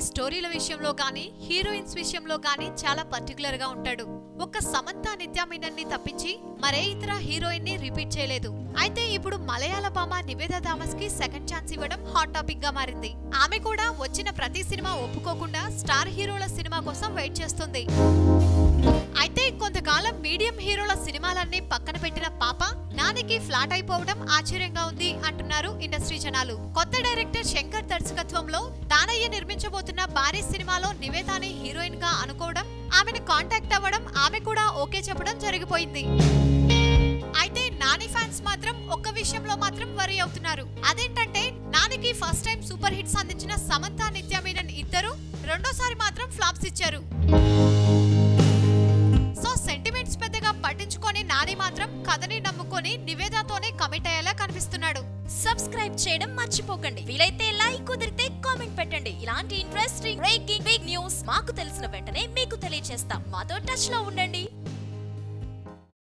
స్టోరీల విషయంలో గానీ హీరోయిన్స్ విషయంలో గానీ చాలా పర్టికులర్ గా ఉంటాడు. ఒక్క సమంత నిత్యా మీనన్ ని తప్పించి మరే ఇతర హీరోయిన్ ని రిపీట్ చేయలేదు. అయితే ఇప్పుడు మలయాళ భామ నివేదా థామస్ కి సెకండ్ ఛాన్స్ ఇవ్వడం హాట్ టాపిక్ గా మారింది. ఆమె కూడా వచ్చిన ప్రతి సినిమా ఒప్పుకోకుండా స్టార్ హీరోల సినిమా కోసం వెయిట్ చేస్తుంది. అయితే కొంతకాలం మీడియం హీరోల సినిమాలన్నీ పక్కన పెట్టిన పాప నానికి ఫ్లాట్ అయిపోవడం ఆశ్చర్యంగా ఉంది అంటున్నారు ఇండస్ట్రీ జనాలు. కొత్త డైరెక్టర్ శంకర్ దర్శకత్వంలో దానయ్య నిర్మించబోతున్న భారీ సినిమాలో నివేదాని హీరోయిన్ గా అనుకోవడం, ఆమెను కాంటాక్ట్ అవ్వడం, ఆమె కూడా ఓకే చెప్పడం జరిగిపోయింది. అయితే నాని ఫ్యాన్స్ మాత్రం ఒక్క విషయంలో మాత్రం వరీ అవుతున్నారు. అదేంటంటే నానికి ఫస్ట్ టైం సూపర్ హిట్స్ అందించిన సమంత నిత్యా మీనన్ ఇద్దరు రెండోసారి మాత్రం ఫ్లాప్స్ ఇచ్చారు. సో సెంటిమెంట్స్ పెద్దగా పట్టించుకొని నాని మాత్రం కథని నమ్ముకొని నివేదాతోనే కమిట్ అయ్యేలా కనిపిస్తున్నాడు. సబ్స్క్రైబ్ చేయడం మర్చిపోకండి. వీలైతే లైక్, కుదిరితే కామెంట్ పెట్టండి. ఇలాంటి ఇంట్రెస్టింగ్ బ్రేకింగ్ బిగ్ న్యూస్ మాకు తెలిసిన వెంటనే మీకు తెలియజేస్తాం. మాతో టచ్ లో ఉండండి.